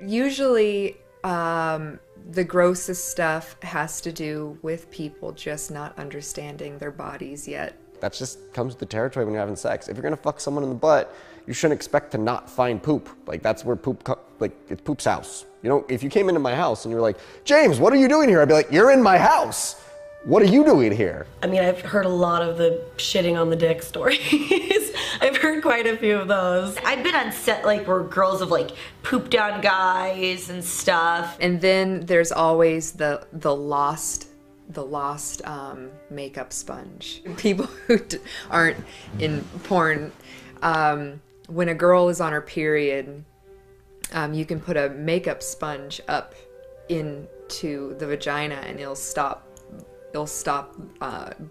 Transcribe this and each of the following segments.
Usually, the grossest stuff has to do with people just not understanding their bodies yet. That just comes with the territory when you're having sex. If you're gonna fuck someone in the butt, you shouldn't expect to not find poop. Like, that's where it's poop's house. You know, if you came into my house and you were like, James, what are you doing here? I'd be like, you're in my house. What are you doing here? I mean, I've heard a lot of the shitting on the dick stories. I've heard quite a few of those. I've been on set like where girls have like pooped on guys and stuff. And then there's always the lost makeup sponge. People who aren't in porn, when a girl is on her period, you can put a makeup sponge up into the vagina and it'll stop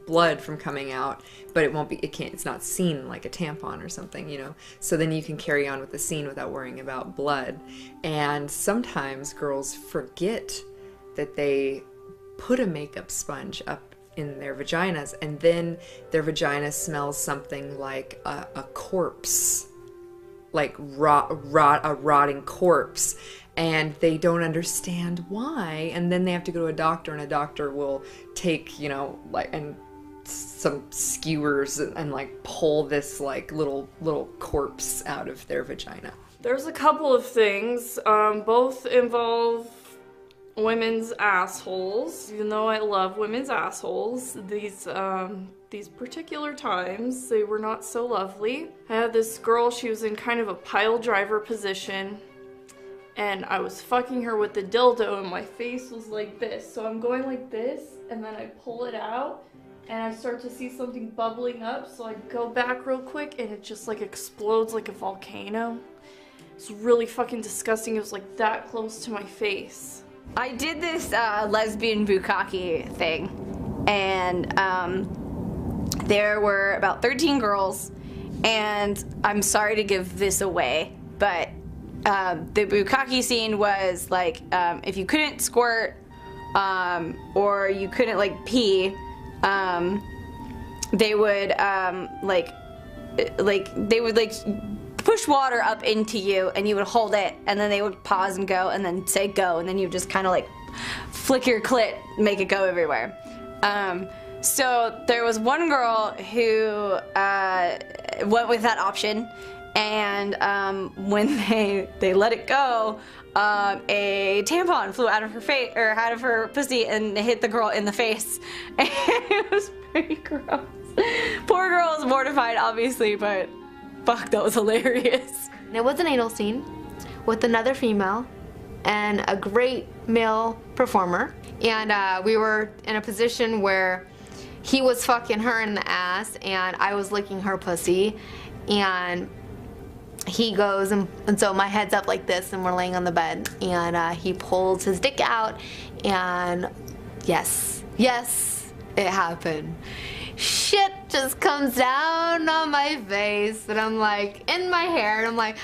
blood from coming out, but it's not seen like a tampon or something, you know? So then you can carry on with the scene without worrying about blood. And sometimes girls forget that they put a makeup sponge up in their vaginas, and then their vagina smells something like a corpse, like a rotting corpse, and they don't understand why, and then they have to go to a doctor, and a doctor will take, you know, like, and some skewers and like pull this like little corpse out of their vagina. There's a couple of things, both involve women's assholes. Even though I love women's assholes, these particular times, they were not so lovely. I had this girl, she was in kind of a pile driver position, and I was fucking her with the dildo, and my face was like this. So I'm going like this, and then I pull it out, and I start to see something bubbling up, so I go back real quick, and it just like explodes like a volcano. It's really fucking disgusting. It was like that close to my face. I did this lesbian bukkake thing, and there were about 13 girls, and I'm sorry to give this away, but the bukkake scene was like, if you couldn't squirt or you couldn't like pee, they would they would push water up into you, and you would hold it, and then they would pause and go, and then say go, and then you just kind of like flick your clit, make it go everywhere. So there was one girl who went with that option, and when they let it go, a tampon flew out of her face, or out of her pussy, and hit the girl in the face. And it was pretty gross. Poor girl was mortified, obviously, but fuck, that was hilarious. It was an anal scene with another female and a great male performer, and we were in a position where he was fucking her in the ass and I was licking her pussy, and he goes, and so my head's up like this, and we're laying on the bed, and he pulls his dick out, and yes, it happened. Shit just comes down on my face, and I'm like, in my hair, and I'm like,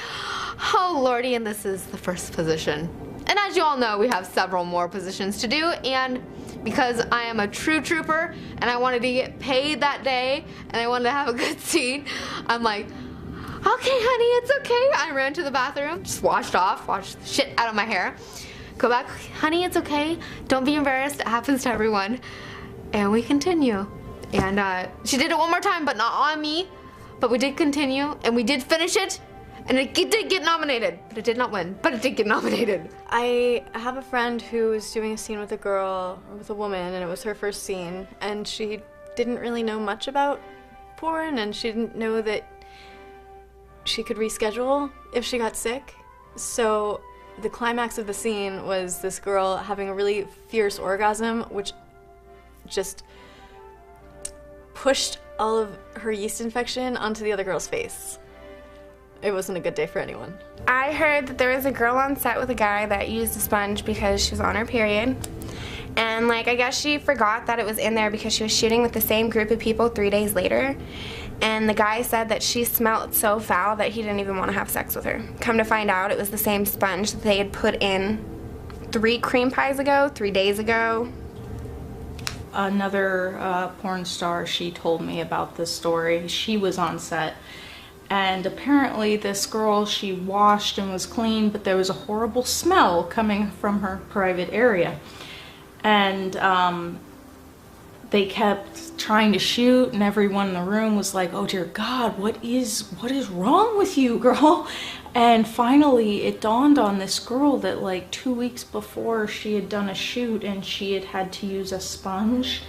oh lordy, and this is the first position. And as you all know, we have several more positions to do, and because I am a true trooper, and I wanted to get paid that day, and I wanted to have a good scene, I'm like, okay honey, it's okay. I ran to the bathroom, just washed the shit out of my hair, go back, honey, it's okay, don't be embarrassed, it happens to everyone, and we continue. And she did it one more time, but not on me. But we did continue, and we did finish it, and it did get nominated. But it did not win, but it did get nominated. I have a friend who was doing a scene with a girl, or with a woman, and it was her first scene, and she didn't really know much about porn, and she didn't know that she could reschedule if she got sick. So the climax of the scene was this girl having a really fierce orgasm, which just pushed all of her yeast infection onto the other girl's face. It wasn't a good day for anyone. I heard that there was a girl on set with a guy that used a sponge because she was on her period. And like, I guess she forgot that it was in there because she was shooting with the same group of people 3 days later. And the guy said that she smelled so foul that he didn't even want to have sex with her. Come to find out, it was the same sponge that they had put in 3 cream pies ago, 3 days ago. Another porn star, she told me about this story. She was on set, And apparently this girl, she washed and was clean, but there was a horrible smell coming from her private area. And they kept trying to shoot, and everyone in the room was like, oh dear God, what is wrong with you, girl? And finally it dawned on this girl that like 2 weeks before she had done a shoot and she had to use a sponge,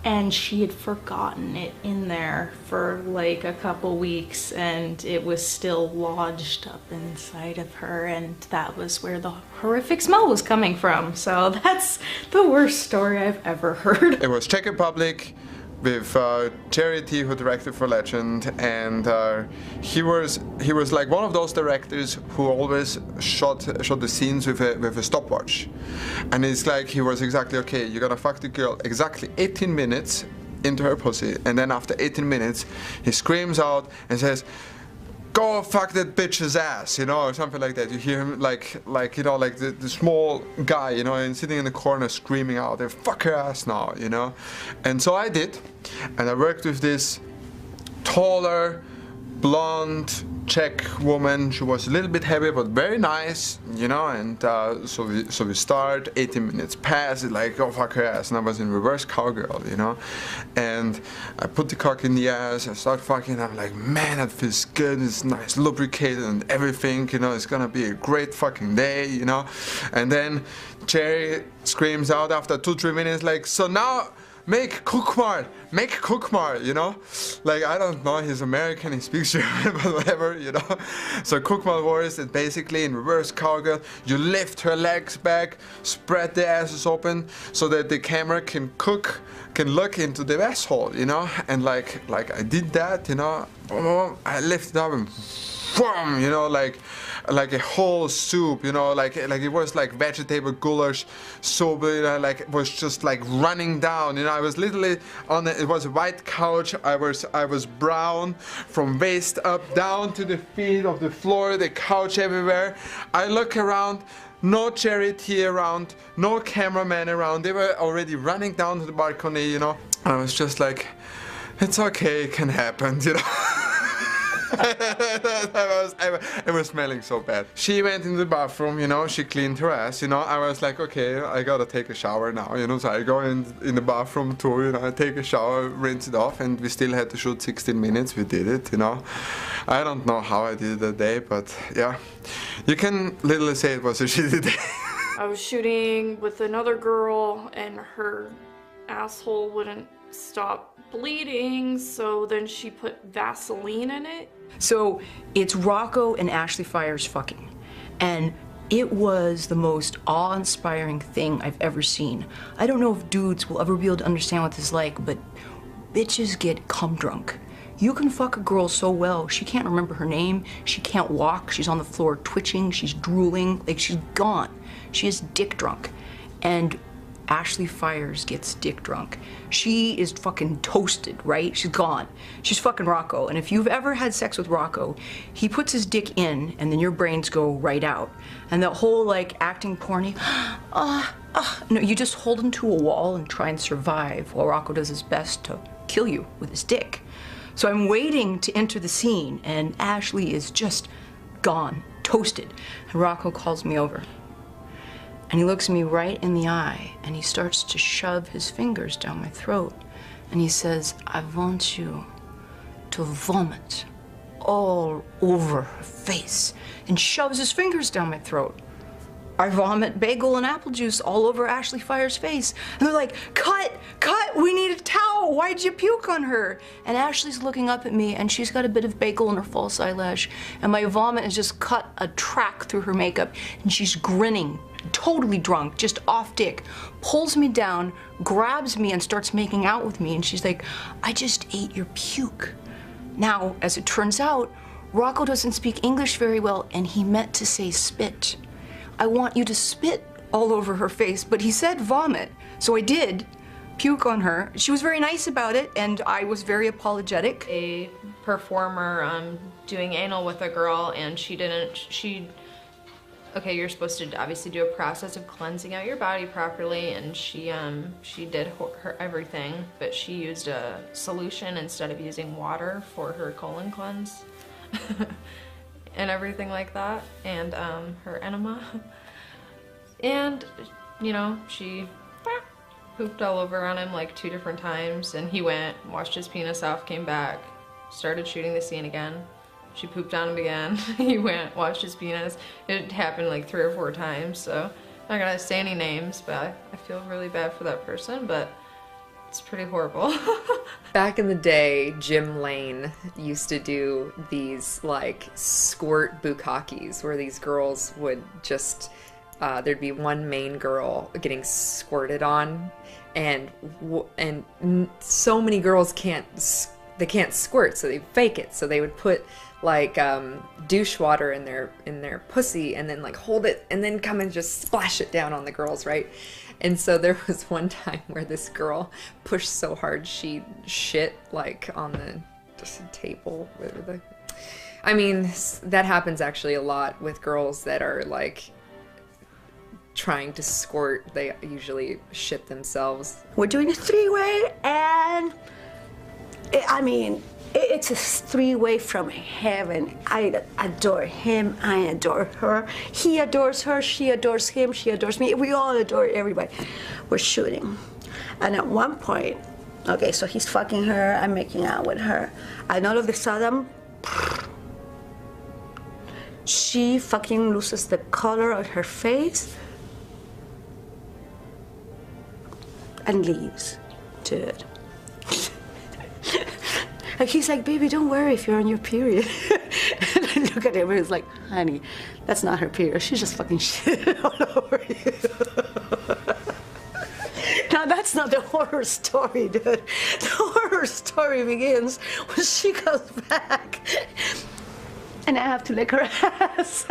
and she had forgotten it in there for like a couple weeks, and it was still lodged up inside of her, and that was where the horrific smell was coming from. So that's the worst story I've ever heard. It was Czech Republic with Charity, who directed for Legend, and he was like one of those directors who always shot the scenes with a stopwatch, and it's like he was exactly, okay, you're gonna fuck the girl exactly 18 minutes into her pussy, and then after 18 minutes he screams out and says, go fuck that bitch's ass, you know, or something like that. You hear him like you know, like the small guy, you know, and sitting in the corner screaming out, fuck her ass now, you know. And so I did, and I worked with this taller, blonde Czech woman. She was a little bit heavy but very nice, you know, and so we start, 18 minutes pass, it's like, oh fuck her ass, and I was in reverse cowgirl, you know, and I put the cock in the ass, I start fucking, I'm like, man, that feels good, it's nice, lubricated and everything, you know, it's gonna be a great fucking day, you know. And then Cherry screams out after 2-3 minutes like, so now make cookmar, you know? Like, I don't know, he's American, he speaks German, but whatever, you know? So cookmar wars is basically in reverse cowgirl, you lift her legs back, spread the asses open so that the camera can look into the asshole, you know? And like I did that, you know? I lifted up and boom, you know, like a whole soup, you know, like it was like vegetable goulash soup, you know, like it was just like running down, you know. I was literally on it was a white couch, I was brown from waist up down to the feet of the floor, the couch everywhere. I look around, no Charity around, no cameraman around, they were already running down to the balcony, you know. I was just like, it's okay, it can happen, you know. It was smelling so bad. She went in the bathroom, you know, she cleaned her ass, you know. I was like, okay, I gotta take a shower now, you know. So I go in the bathroom too, you know, I take a shower, rinse it off, and we still had to shoot 16 minutes. We did it, you know. I don't know how I did it that day, but yeah, you can literally say it was a shitty day. I was shooting with another girl and her asshole wouldn't stop bleeding, so then she put Vaseline in it. So it's Rocco and Ashley Fires fucking, and it was the most awe-inspiring thing I've ever seen. I don't know if dudes will ever be able to understand what this is like, but bitches get cum drunk. You can fuck a girl so well, she can't remember her name, she can't walk, she's on the floor twitching, she's drooling, like she's gone. She is dick drunk. And Ashley Fires gets dick drunk. She is fucking toasted, right? She's gone. She's fucking Rocco. And if you've ever had sex with Rocco, he puts his dick in and then your brains go right out. And that whole like acting porny, no, you just hold him to a wall and try and survive while Rocco does his best to kill you with his dick. So I'm waiting to enter the scene and Ashley is just gone, toasted. And Rocco calls me over. And he looks me right in the eye and he starts to shove his fingers down my throat. And he says, I want you to vomit all over her face, and shoves his fingers down my throat. I vomit bagel and apple juice all over Ashley Fires' face. And they're like, cut, we need a towel. Why'd you puke on her? And Ashley's looking up at me and she's got a bit of bagel in her false eyelash. And my vomit has just cut a track through her makeup and she's grinning, totally drunk, just off dick, pulls me down, grabs me and starts making out with me. And she's like, I just ate your puke. Now, as it turns out, Rocco doesn't speak English very well and he meant to say spit. I want you to spit all over her face, but he said vomit. So I did puke on her. She was very nice about it, and I was very apologetic. A performer doing anal with a girl, and okay, you're supposed to obviously do a process of cleansing out your body properly, and she did her everything, but she used a solution instead of using water for her colon cleanse. and everything like that, and her enema. And, you know, she pooped all over on him like 2 different times, and he went, washed his penis off, came back, started shooting the scene again. She pooped on him again. He went, washed his penis. It happened like 3 or 4 times, so I'm not gonna say any names, but I feel really bad for that person, but it's pretty horrible. Back in the day, Jim Lane used to do these like squirt bukkakis where these girls would just, there'd be one main girl getting squirted on, and so many girls can't squirt, so they fake it. So they would put like douche water in their pussy and then like hold it and then come and just splash it down on the girls, right? And so there was one time where this girl pushed so hard she shit like on the just table with the. I mean, that happens actually a lot with girls that are like trying to squirt. They usually shit themselves. We're doing a 3-way, and I mean, it's a 3-way from heaven. I adore him, I adore her. He adores her, she adores him, she adores me. We all adore everybody. We're shooting. And at one point, okay, so he's fucking her, I'm making out with her. And all of a sudden, she fucking loses the color of her face and leaves, dude. And he's like, baby, don't worry if you're on your period. And I look at him and he's like, honey, that's not her period. She's just fucking shit all over you. Now that's not the horror story, dude. The horror story begins when she comes back and I have to lick her ass.